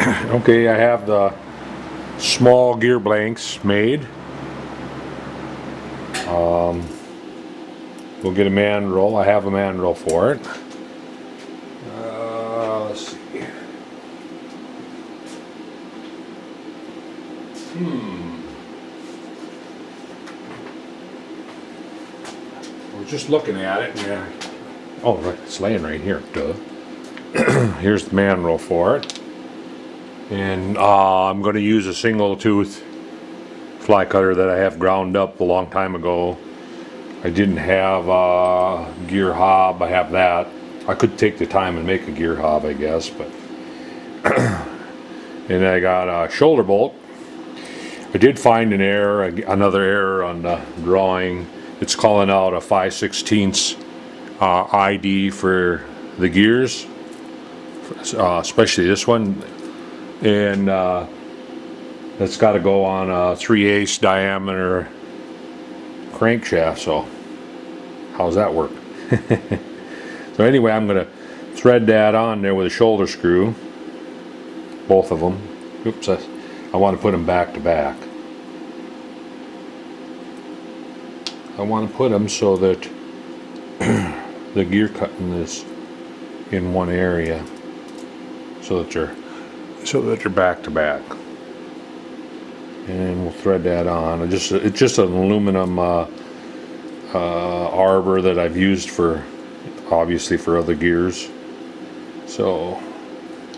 Okay, I have the small gear blanks made. We'll get a mandrel. I have a mandrel for it. Let's see. I was just looking at it. Yeah. Oh, right, it's laying right here. Duh. Here's the mandrel for it. And I'm going to use a single tooth fly cutter that I have ground up a long time ago. I didn't have a gear hob. I have that. I could take the time and make a gear hob, I guess, but and I got a shoulder bolt. I did find an error, another error on the drawing. It's calling out a 5/16 ID for the gears, especially this one, and that's got to go on a 3/8 diameter crankshaft. So how's that work? So anyway, I'm going to thread that on there with a shoulder screw, both of them. Oops, I want to put them back to back. I want to put them so that the gear cutting is in one area, so that you're back to back. And we'll thread that on. It's just an aluminum arbor that I've used for, obviously, for other gears. So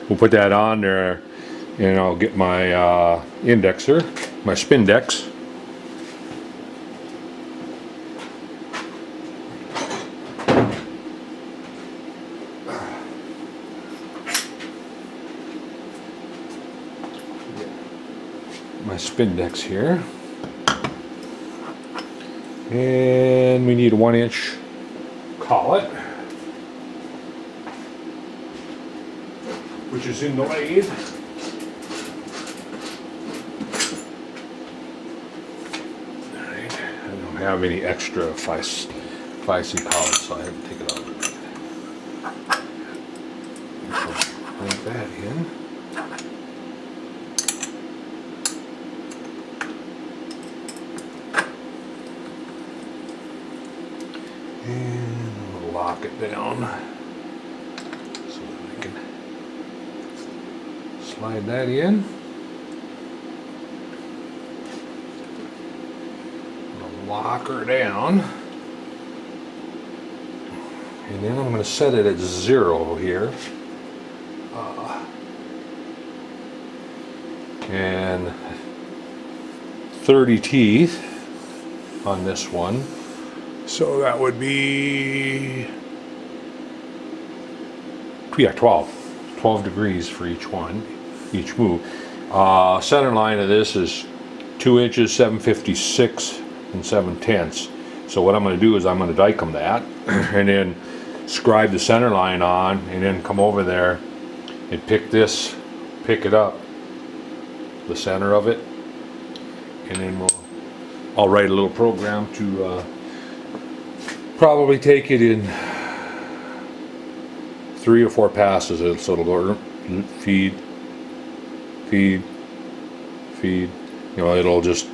we'll put that on there, and I'll get my indexer, my Spindex. My Spindex here, and we need a 1-inch collet, which is in the lathe. Alright, I don't have any extra 5C collets, so I have to take it out. Plug that in. And we'll lock it down so that I can slide that in. I'll lock her down. And then I'm going to set it at 0 here. And 30 teeth on this one. So that would be, yeah, 12 degrees for each one, each move. Center line of this is 2 inches, 7/56 and 7/10. So what I'm going to do is I'm going to dike-em that, and then scribe the center line on, and then come over there and pick it up, the center of it, and then I'll write a little program to probably take it in 3 or 4 passes, so it'll go feed. You know, it'll just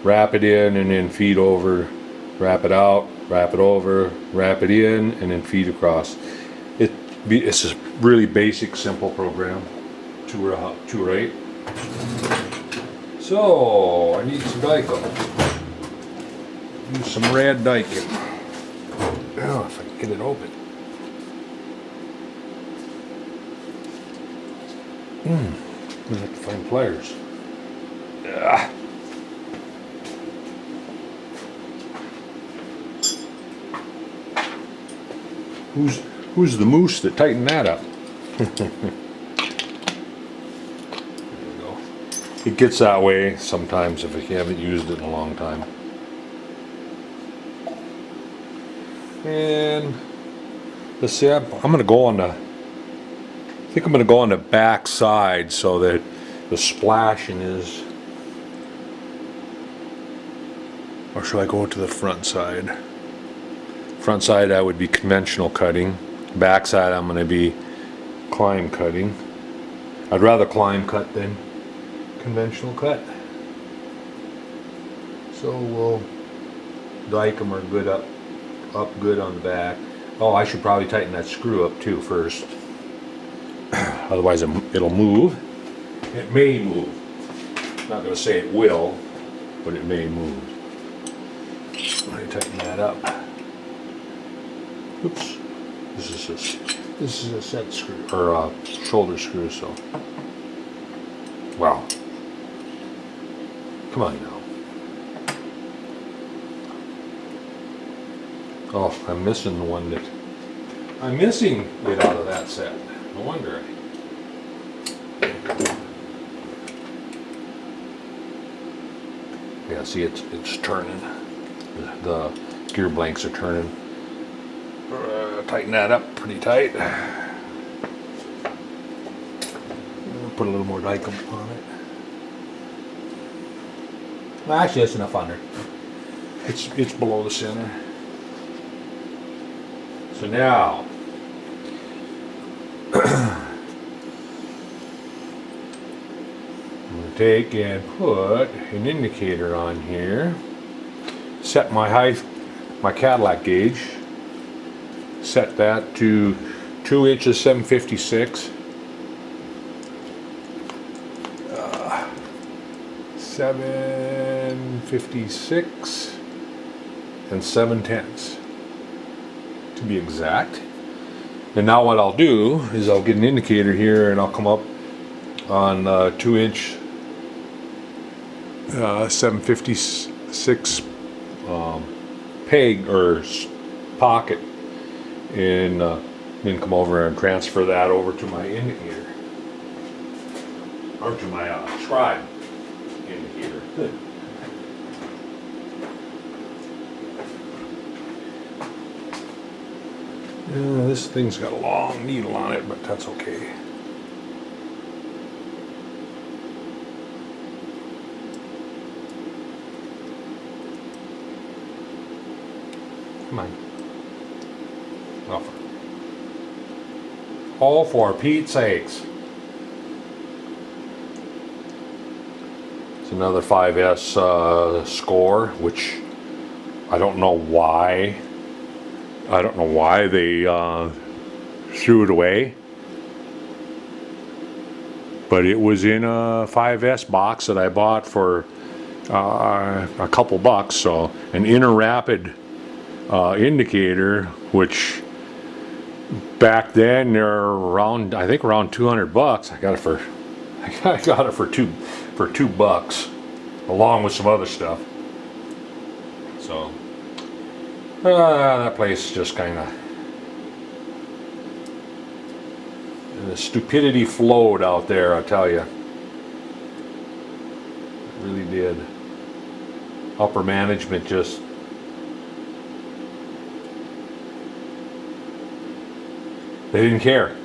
wrap it in and then feed over, wrap it out, wrap it over, wrap it in, and then feed across. It's a really basic, simple program to write. So I need some Dykem. Use some red Dykem. Oh, if I can get it open. I have to find pliers. Ah. Who's the moose that tightened that up? There you go. It gets that way sometimes if you haven't used it in a long time. And let's see, I'm going to go on the, I think I'm going to go on the back side so that the splashing is, or should I go to the front side? Front side I would be conventional cutting. Back side I'm going to be climb cutting. I'd rather climb cut than conventional cut. So we'll dike them or good up good on the back. Oh, I should probably tighten that screw up too first. Otherwise it'll move. It may move. I'm not going to say it will, but it may move. Let me tighten that up. Oops. This is a set screw, or a shoulder screw, so. Wow. Come on now. Oh, I'm missing the one that... I'm missing it out of that set. No wonder. Yeah, see, it's turning. The gear blanks are turning. Tighten that up pretty tight. Put a little more dike on it. Well, actually, that's enough under. It's below the center. So now, I'm going to take and put an indicator on here. Set my height, my Cadillac gauge. Set that to 2 inches 756. 756 and 7/10 to be exact. And now what I'll do is I'll get an indicator here and I'll come up on 2 inch 756 peg or pocket, and then come over and transfer that over to my indicator, or to my scribe indicator. Good. This thing's got a long needle on it, but that's okay. Come on. Offer. Oh, for Pete's sakes. It's another 5S score, which I don't know why. I don't know why they threw it away. But it was in a 5S box that I bought for a couple bucks. So an inner rapid indicator, which back then they're around, I think around 200 bucks. I got it for two bucks, along with some other stuff. So that place just kind of, the stupidity flowed out there, I tell you. It really did. Upper management just, they didn't care.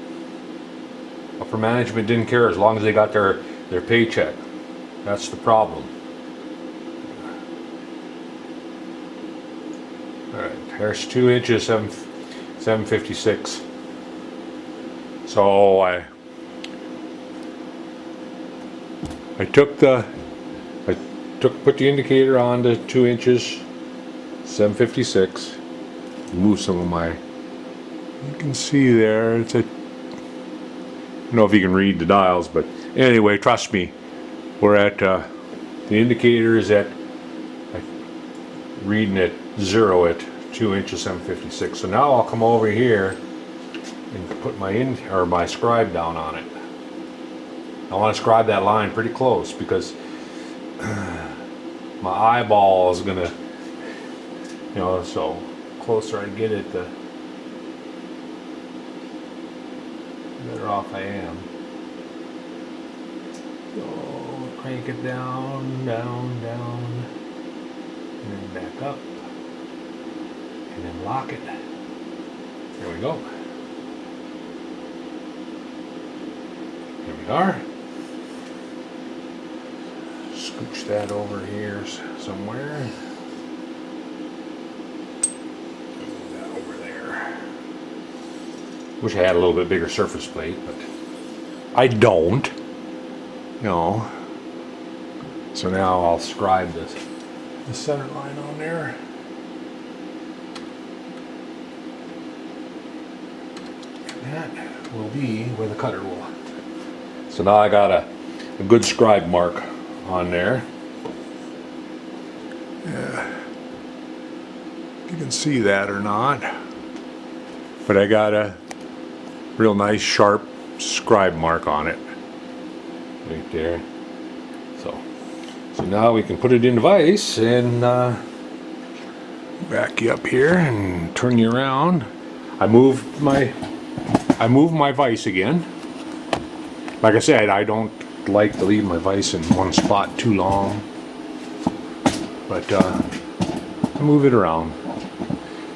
Upper management didn't care as long as they got their paycheck. That's the problem. Alright, there's 2 inches, 756. So I put the indicator on to 2 inches, 756. Move some of my, you can see there, it's a, I don't know if you can read the dials, but anyway, trust me, we're at, the indicator is at, reading at 0 at 2 inches 756. So now I'll come over here and put my scribe down on it. I want to scribe that line pretty close because my eyeball is gonna, so closer I get it, the better off I am. So crank it down, down, down, and then back up, and then lock it. There we go. Here we are. Scooch that over here somewhere. Move that over there. Wish I had a little bit bigger surface plate, but I don't. No. So now I'll scribe this. The center line on there. And that will be where the cutter will. So now I got a good scribe mark on there. Yeah. You can see that or not. But I got a real nice sharp scribe mark on it. Right there. So now we can put it in the vise and back you up here and turn you around. I moved my vise again. Like I said, I don't like to leave my vise in one spot too long, but I move it around.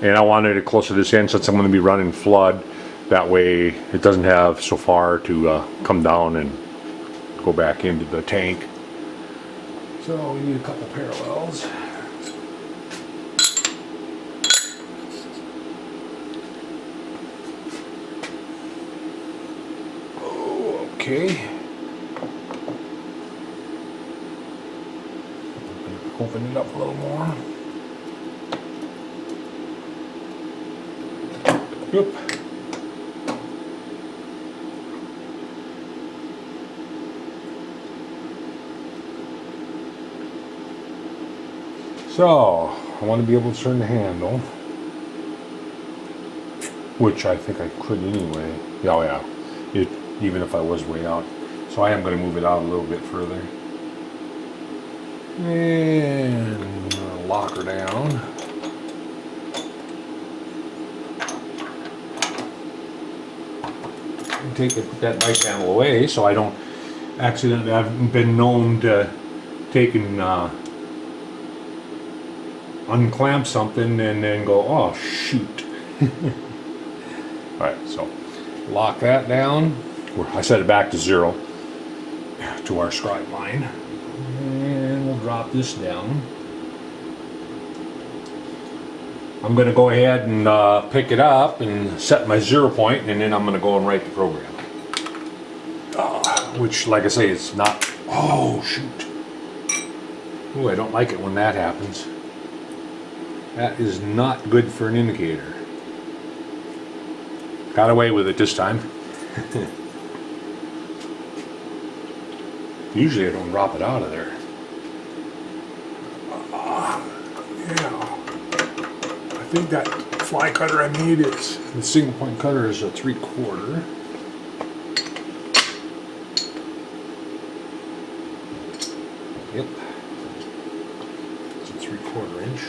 And I wanted it closer to this end since I'm going to be running flood. That way it doesn't have so far to come down and go back into the tank. So we need a couple parallels. Okay. Open it up a little more. Oop. So, I want to be able to turn the handle, which I think I could anyway. Oh yeah, even if I was way out. So I am going to move it out a little bit further. And lock her down. And take that knife handle away so I don't accidentally, I've been known to take and unclamp something and then go, oh shoot. Alright, so lock that down. I set it back to 0 to our scribe line. And we'll drop this down. I'm going to go ahead and pick it up and set my 0 point, and then I'm going to go and write the program. Which, like I say, it's not... Oh, shoot. Ooh, I don't like it when that happens. That is not good for an indicator. Got away with it this time. Usually I don't drop it out of there. Yeah. I think that fly cutter I made is, the single point cutter is a 3/4. Yep. It's a 3/4 inch.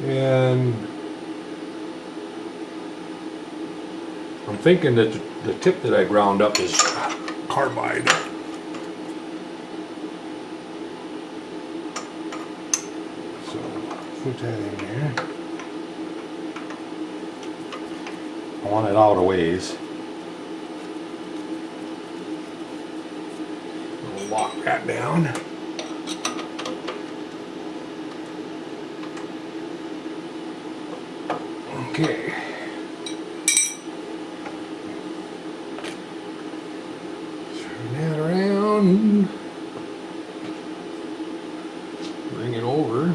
And I'm thinking that the tip that I ground up is carbide. So put that in there. I want it out a ways. We'll lock that down. Okay. Turn that around. Bring it over.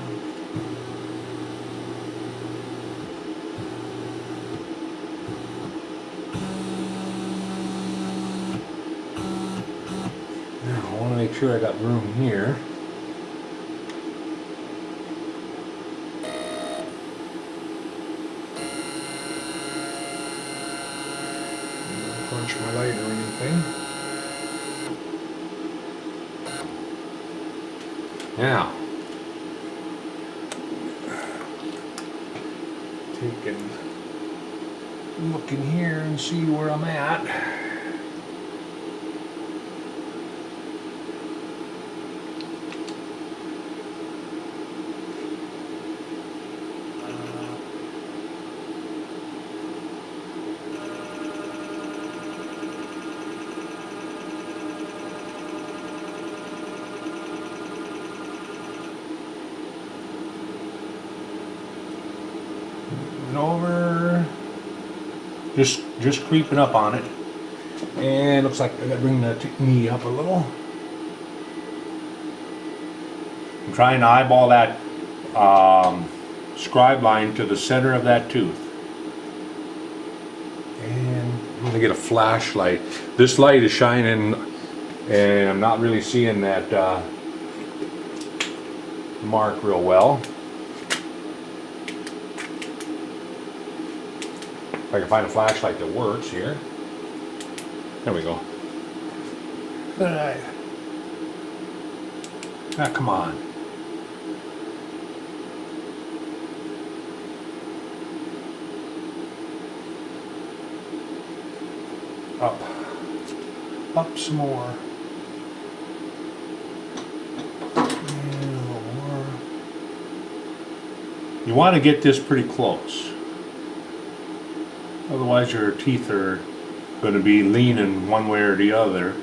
Now I want to make sure I got room here. Punch my light or anything. Now, take and look in here and see where I'm at. Over just creeping up on it. And looks like I gotta bring the knee up a little. I'm trying to eyeball that scribe line to the center of that tooth. And I'm gonna get a flashlight. This light is shining and I'm not really seeing that mark real well. If I can find a flashlight that works here. There we go. Alright. Ah, come on. Up. Up some more. And a little more. You want to get this pretty close. Otherwise your teeth are going to be leaning one way or the other.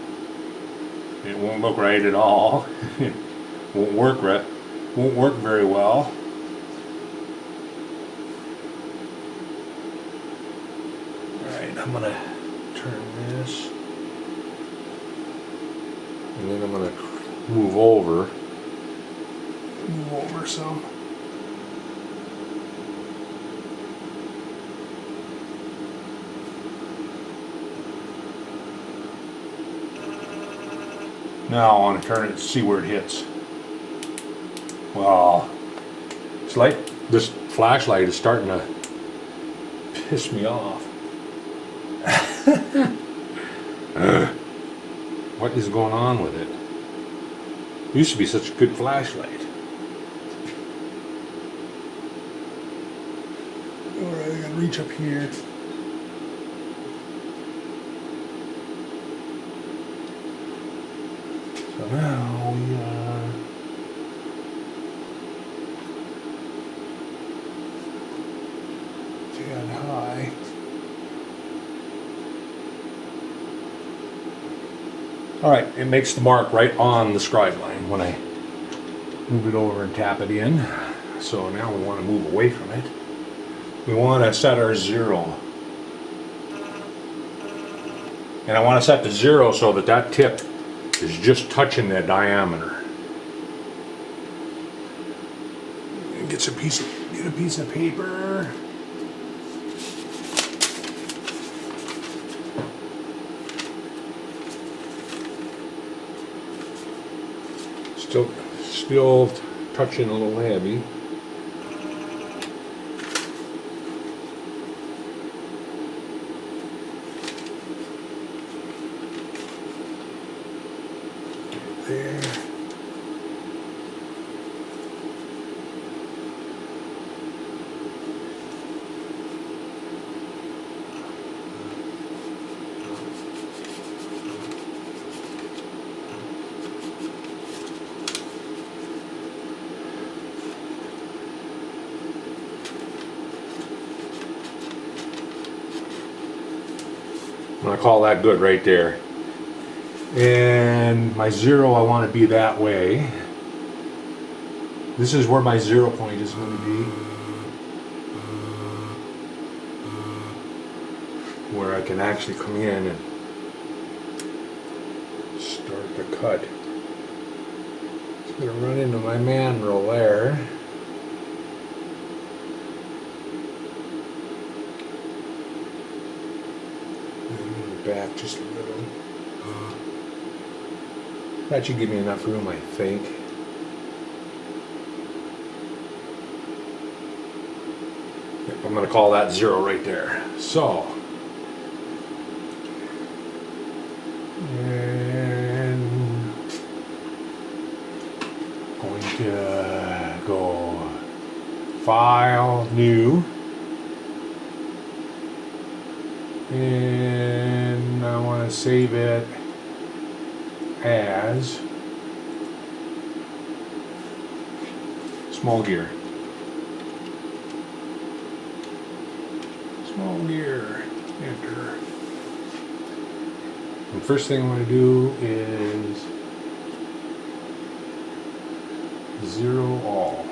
It won't look right at all. It won't work right. Won't work very well. Alright, I'm gonna turn this. And then I'm gonna move over. Move over some. Now I want to turn it and see where it hits. Well, it's like this flashlight is starting to piss me off. What is going on with it? It used to be such a good flashlight. Alright, I gotta reach up here. So now we get high. Alright, it makes the mark right on the scribe line when I move it over and tap it in. So now we want to move away from it. We want to set our 0. And I want to set the 0 so that that tip is just touching the diameter. Get a piece of paper. Still touching a little heavy. There. I call that good right there. And my 0, I want to be that way. This is where my 0 point is going to be. Where I can actually come in and start the cut. Just going to run into my mandrel there. Back just a little. That should give me enough room, I think. Yep, I'm going to call that 0 right there. So, and going to go File, New, and I want to save it as small gear. Small gear. Enter. And first thing I'm going to do is 0 all.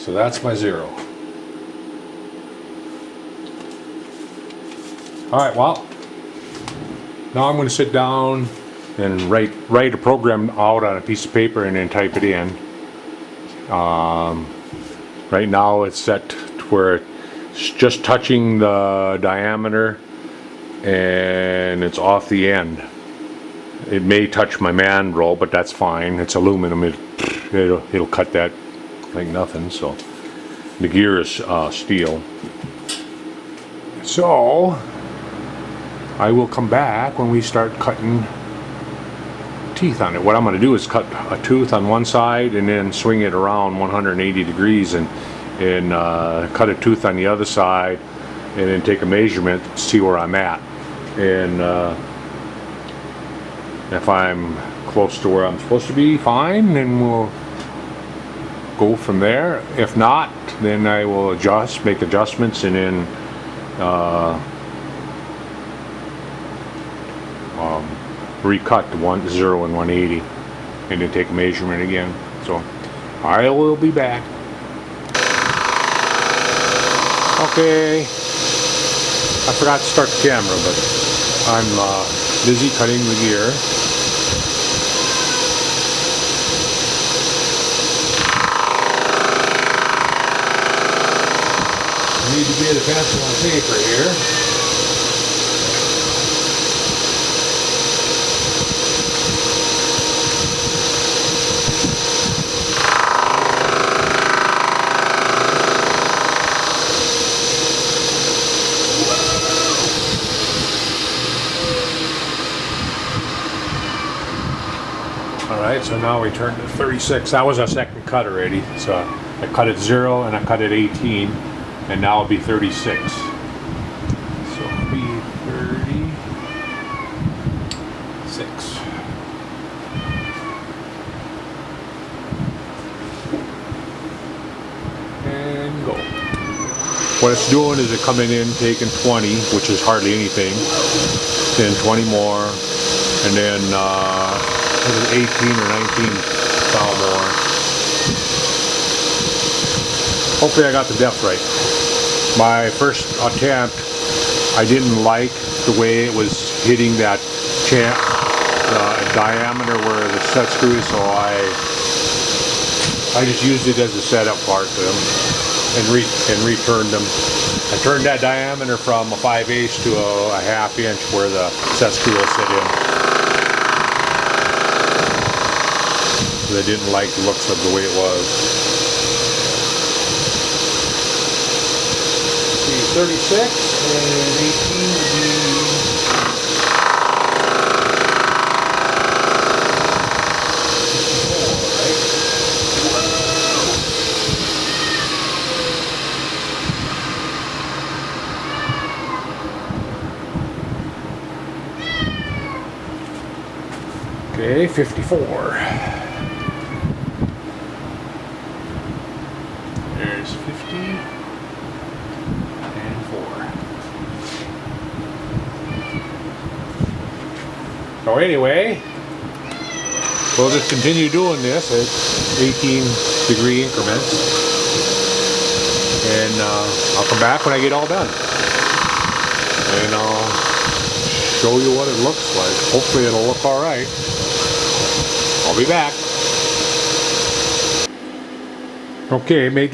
So that's my 0. Alright, well, now I'm going to sit down and write a program out on a piece of paper and then type it in. Right now it's set to where it's just touching the diameter and it's off the end. It may touch my mandrel, but that's fine. It's aluminum. It'll cut that like nothing. So the gear is steel. So I will come back when we start cutting teeth on it. What I'm going to do is cut a tooth on one side and then swing it around 180 degrees and cut a tooth on the other side and then take a measurement, see where I'm at, and if I'm close to where I'm supposed to be, fine, then we'll go from there. If not, then I will make adjustments, and then recut the 0 and 180 and then take a measurement again. So I will be back. Okay, I forgot to start the camera, but I'm busy cutting the gear. I need to get a pencil and paper here. Alright, so now we turn to 36. That was our second cut already. So I cut at 0 and I cut at 18, and now it'll be 36. So it'll be 36. And go. What it's doing is it's coming in, taking 20, which is hardly anything, then 20 more, and then 18 or 19 foul more. Hopefully I got the depth right. My first attempt, I didn't like the way it was hitting that diameter where the set screws, so I just used it as a setup part to them and returned them. I turned that diameter from a 5/8 to a 1/2 inch where the set screw will sit in. I didn't like the looks of the way it was. See, 36 and 18 would be 54, right? Okay, 54. There's 50 and 4. So anyway, we'll just continue doing this at 18-degree increments, and I'll come back when I get all done, and I'll show you what it looks like. Hopefully it'll look all right. I'll be back. Okay, made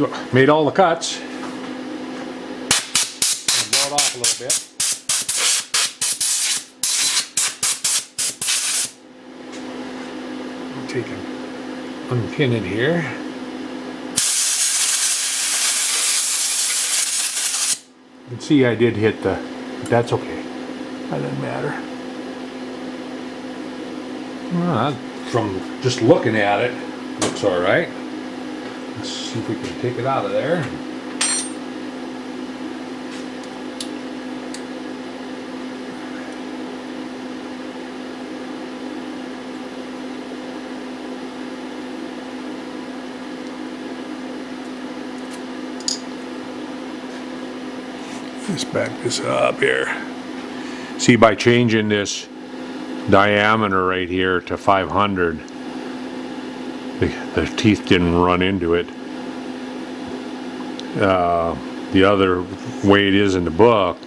all the cuts. Blow it off a little bit. I'm taking, unpin it here. You can see I did hit the, but that's okay. That doesn't matter. From just looking at it, looks all right. Let's see if we can take it out of there. Let's back this up here. See, by changing this diameter right here to 500, the teeth didn't run into it. the other way it is in the book,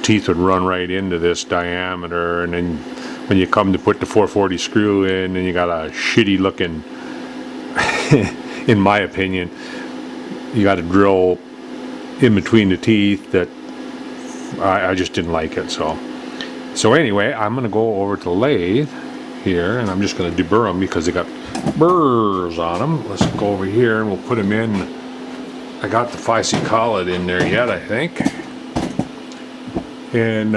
teeth would run right into this diameter, and then when you come to put the 440 screw in, and you got a shitty looking, in my opinion, you got to drill in between the teeth that I just didn't like it. So anyway, I'm gonna go over to the lathe here, and I'm just gonna deburr them because they got burrs on them. Let's go over here and we'll put them in. I got the 5C collet in there yet, I think. And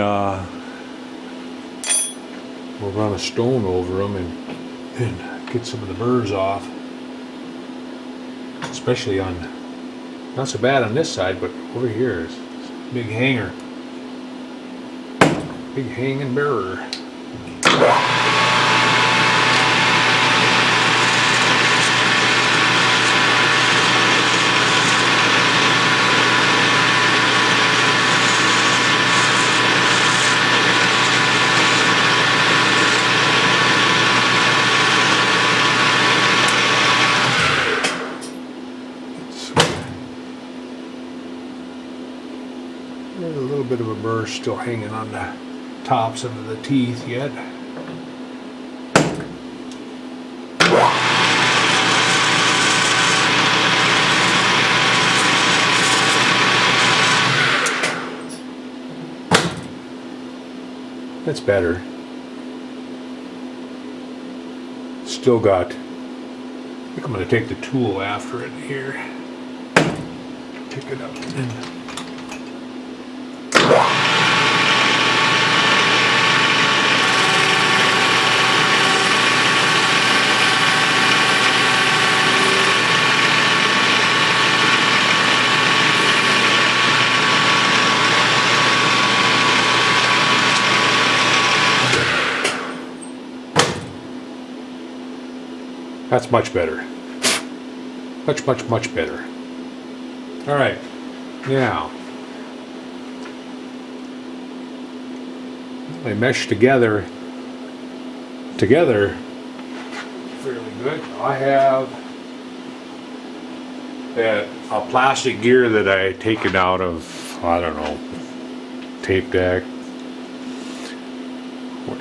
we'll run a stone over them and get some of the burrs off. Especially on, not so bad on this side, but over here is a big hanger. Big hanging burr. There's a little bit of a burr still hanging on the tops of the teeth yet. That's better. Still got, I think I'm going to take the tool after it here. Pick it up and that's much better. Much better. All right, now they mesh together fairly good. I have a plastic gear that I taken out of, I don't know, tape deck.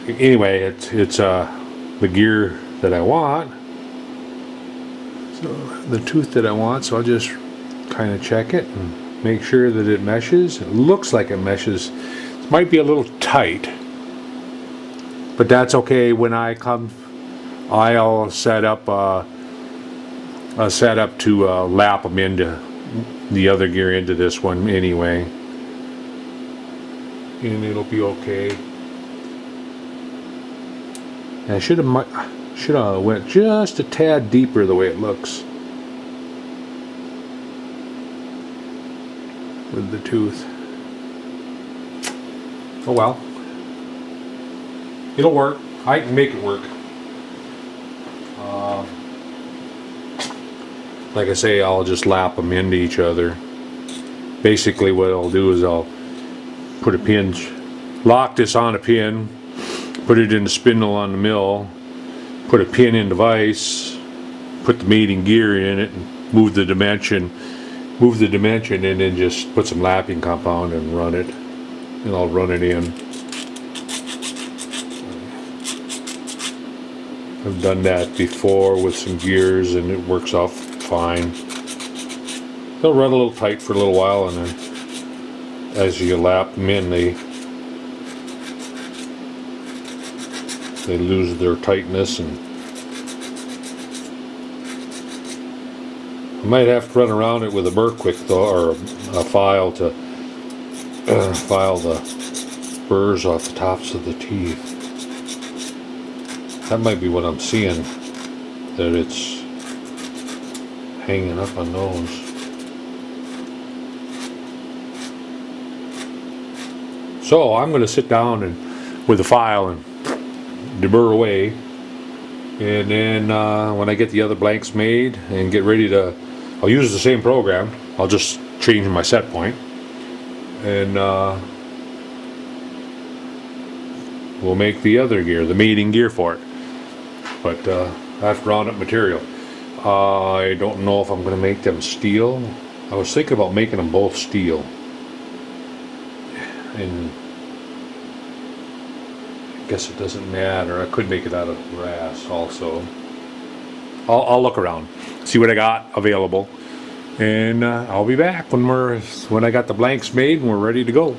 Anyway, it's the gear that I want. So the tooth that I want, so I'll just kind of check it and make sure that it meshes. It looks like it meshes. It might be a little tight, but that's okay. When I come, I'll set up to lap them into the other gear into this one anyway, and it'll be okay. And I should have went just a tad deeper the way it looks with the tooth. Oh well. It'll work. I can make it work. Like I say, I'll just lap them into each other. Basically what I'll do is I'll put a pin, lock this on a pin, put it in the spindle on the mill, put a pin in the vise, put the mating gear in it, and move the dimension, and then just put some lapping compound and run it, and I'll run it in. I've done that before with some gears and it works out fine. They'll run a little tight for a little while, and then as you lap them in, they lose their tightness. And I might have to run around it with a burr quick though, or a file to file the burrs off the tops of the teeth. That might be what I'm seeing, that it's hanging up on those. So I'm going to sit down and with a file and deburr away, and then when I get the other blanks made and get ready to, I'll use the same program. I'll just change my set point, and we'll make the other gear, the mating gear for it. But I have to round up material. I don't know if I'm going to make them steel I was thinking about making them both steel, and I guess it doesn't matter. I could make it out of brass also. I'll look around, see what I got available, and I'll be back when I got the blanks made and we're ready to go.